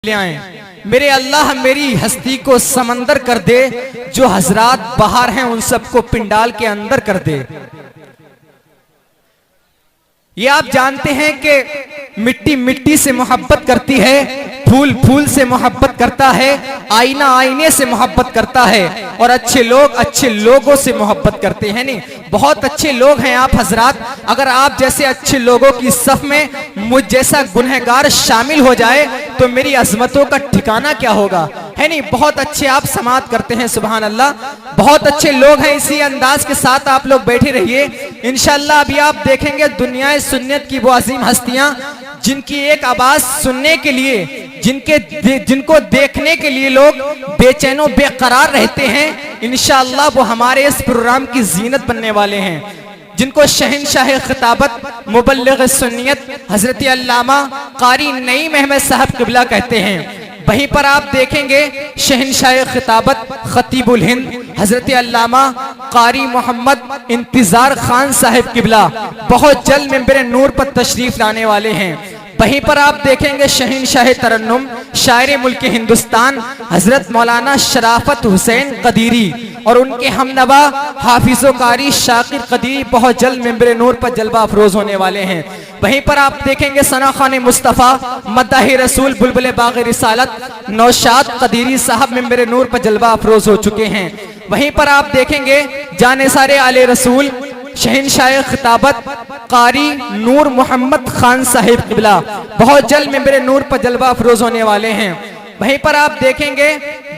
ले आए। मेरे अल्लाह मेरी हस्ती को समंदर कर दे, जो हजरात बाहर हैं उन सबको पिंडाल के अंदर कर दे। ये आप जानते हैं कि मिट्टी मिट्टी से मोहब्बत करती है, फूल फूल से मोहब्बत करता है, आईना आईने से मोहब्बत करता है, और अच्छे लोग अच्छे लोगों से मोहब्बत करते हैं। नहीं, बहुत अच्छे लोग हैं आप हजरात। अगर आप जैसे अच्छे लोगों की सफ में मुझ जैसा गुनहगार शामिल हो जाए तो मेरी अजमतों का ठिकाना क्या होगा, है नहीं। बहुत अच्छे आप समात करते हैं, सुभान अल्लाह, बहुत अच्छे लोग हैं। इसी अंदाज के साथ आप लोग बैठे रहिए, इंशाअल्लाह अभी आप देखेंगे दुनिया सुन्नत की वो अजीम हस्तियां जिनकी एक आवाज सुनने के लिए, जिनको देखने के लिए लोग बेचैनो बेकरार रहते हैं, इंशाअल्लाह वो हमारे इस प्रोग्राम की जीनत बनने वाले हैं। जिनको शहनशाह खिताबत मुबल्लिग सुन्नियत हजरत अल्लामा कारी नईम अहमद साहब किबला कहते हैं। वहीं पर आप देखेंगे शहनशाह खिताबत खतीबुल हिंद हजरत अल्लामा कारी मोहम्मद इंतजार खान साहिब किबला बहुत जल्द मिंबर नूर पर तशरीफ लाने वाले हैं। वहीं पर आप देखेंगे शहनशाह तरन्नुम शायर मुल्क हिंदुस्तान हजरत मौलाना शराफत हुसैन कदीरी और उनके हमनवा हाफिजो कारी शाकिर कदीरी बहुत जल्द मिंबर नूर पर जलवा अफरोज होने वाले हैं। वहीं पर आप देखेंगे सना खान मुस्तफ़ा मद्दाही रसूल बुलबुल बाग रिसालत नौशाद कदीरी साहब मिंबर नूर पर जलवा अफरोज हो चुके हैं। वहीं पर आप देखेंगे जाने सारे आले रसूल शहनशाह खिताबत कारी नूर मोहम्मद खान साहिब किबला बहुत जल्द मिंबर नूर पर जलवा अफरोज होने वाले हैं। वहीं पर आप देखेंगे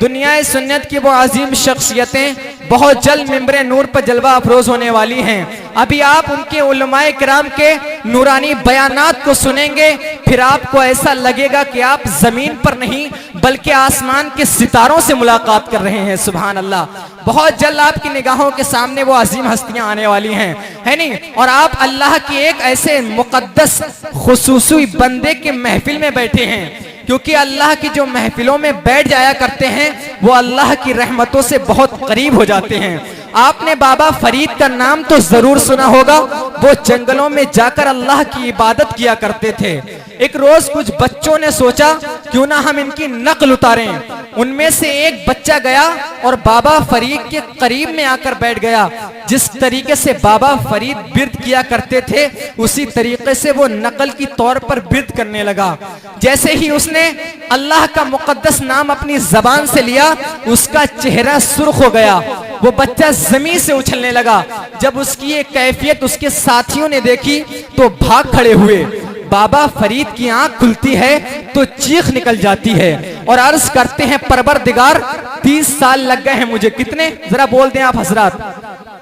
दुनिया सुन्नत की वो अजीम शख्सियतें बहुत जल्द मिंबर नूर पर जलवा अफरोज होने वाली हैं। अभी आप उनके उलमाए किराम के नूरानी बयानात को सुनेंगे, फिर आपको ऐसा लगेगा कि आप जमीन पर नहीं बल्कि आसमान के सितारों से मुलाकात कर रहे हैं, सुभान अल्लाह। बहुत जल्द आपकी निगाहों के सामने वो अजीम हस्तियां आने वाली हैं, है नहीं। और आप अल्लाह के एक ऐसे मुकद्दस खुसूसी बंदे के महफिल में बैठे हैं, क्योंकि अल्लाह की जो महफिलों में बैठ जाया करते हैं वो अल्लाह की रहमतों से बहुत करीब हो जाते हैं। आपने बाबा फरीद का नाम तो जरूर सुना होगा, वो जंगलों में जाकर अल्लाह की इबादत किया करते थे। एक रोज कुछ बच्चों ने सोचा क्यों ना हम इनकी नकल उतारें। उनमें से एक बच्चा गया और बाबा फरीद के करीब में आकर बैठ गया। जिस तरीके से बाबा फरीद बिर्द किया करते थे उसी तरीके से वो नकल की तौर पर बिर्द करने लगा। जैसे ही उसने अल्लाह का मुकद्दस नाम अपनी जबान से लिया उसका चेहरा सुर्ख हो गया, वो बच्चा जमीन से उछलने लगा। जब उसकी ये कैफियत उसके साथियों ने देखी तो भाग खड़े हुए। बाबा फरीद की आंख खुलती है तो चीख निकल जाती है और अर्ज करते हैं परवरदिगार 30 साल लग गए हैं मुझे। कितने, जरा बोल दें आप हजरात,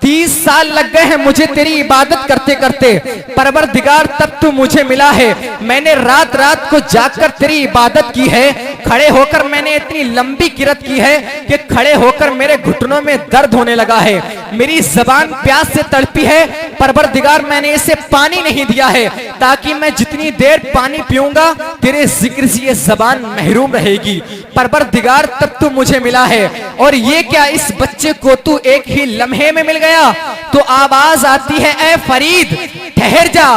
30 साल लग गए हैं मुझे तेरी इबादत करते करते। परवरदिगार तब तू मुझे मिला है, मैंने रात रात को जागकर तेरी इबादत की है। खड़े होकर मैंने इतनी लंबी किरत की है कि खड़े होकर मेरे घुटनों में दर्द होने लगा है। मेरी जबान प्यास से तड़पी है, परवरदिगार मैंने इसे पानी नहीं दिया है ताकि मैं जितनी देर पानी पीऊंगा तेरे जिक्र से ये जबान महरूम रहेगी। परवरदिगार तब तू मुझे मिला है। और ये क्या, इस बच्चे को तू एक ही लम्हे में मिल गया। तो आवाज आती है, ए फरीद ठहर जा,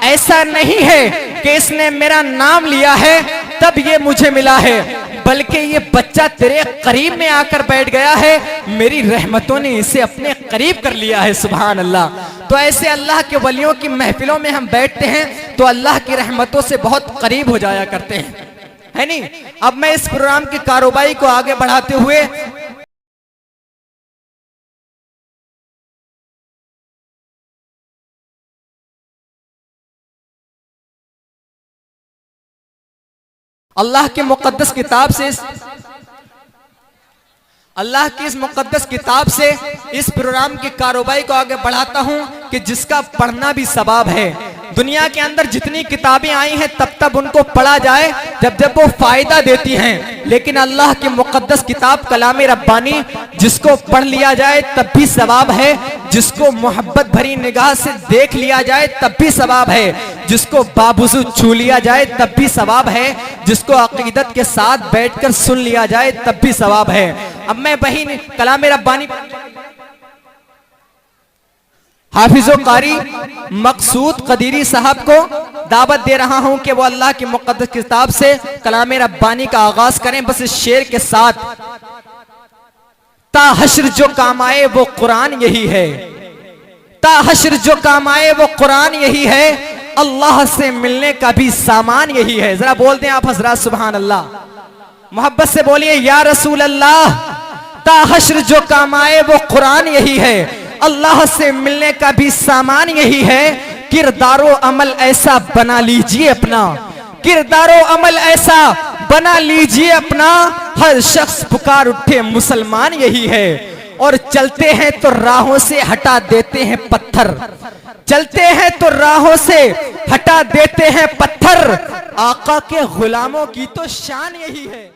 ऐसा नहीं है कि इसने मेरा नाम लिया है तब ये मुझे मिला है, बल्कि ये बच्चा तेरे करीब में आकर बैठ गया है, मेरी रहमतों ने इसे अपने करीब कर लिया है, सुभान अल्लाह। तो ऐसे अल्लाह के वलियों की महफिलों में हम बैठते हैं तो अल्लाह की रहमतों से बहुत करीब हो जाया करते हैं, है नहीं। अब मैं इस प्रोग्राम की कारोबारी को आगे बढ़ाते हुए अल्लाह के मुकद्दस किताब से अल्लाह की इस मुकद्दस किताब से इस प्रोग्राम की कारोबारी को आगे बढ़ाता हूं कि जिसका पढ़ना भी सवाब है। दुनिया के अंदर जितनी किताबें आई हैं तब तब उनको पढ़ा जाए जब जब वो फायदा देती हैं, लेकिन अल्लाह की मुकद्दस किताब कलाम रब्बानी जिसको पढ़ लिया जाए तब भी सवाब है, जिसको मोहब्बत भरी निगाह से देख लिया जाए तब भी सवाब है, जिसको बाबुजू छू लिया जाए तब भी सवाब है, जिसको अकीदत के साथ बैठकर सुन लिया जाए तब भी सवाब है। अब मैं वही कलाम रब्बानी हाफिजो कारी मकसूद कदीरी साहब को दावत दे रहा हूं कि वो अल्लाह की मुक़द्दस किताब से कलाम रब्बानी का आगाज करें, बस इस शेर के साथ, ता हश्र जो काम आए वो कुरान यही है, ता हश्र जो काम आए वो कुरान यही है, अल्लाह से मिलने का भी सामान यही है। जरा बोल दें आप हजरात सुभान अल्लाह, मोहब्बत से बोलिए या रसूल अल्लाह। ता हश्र जो काम आए वो कुरान यही है, अल्लाह से मिलने का भी सामान यही है। किरदारो अमल ऐसा बना लीजिए अपना, किरदारो अमल ऐसा बना लीजिए अपना, हर शख्स पुकार उठे मुसलमान यही है। और चलते हैं तो राहों से हटा देते हैं पत्थर, चलते हैं तो राहों से हटा देते हैं पत्थर, आका के गुलामों की तो शान यही है।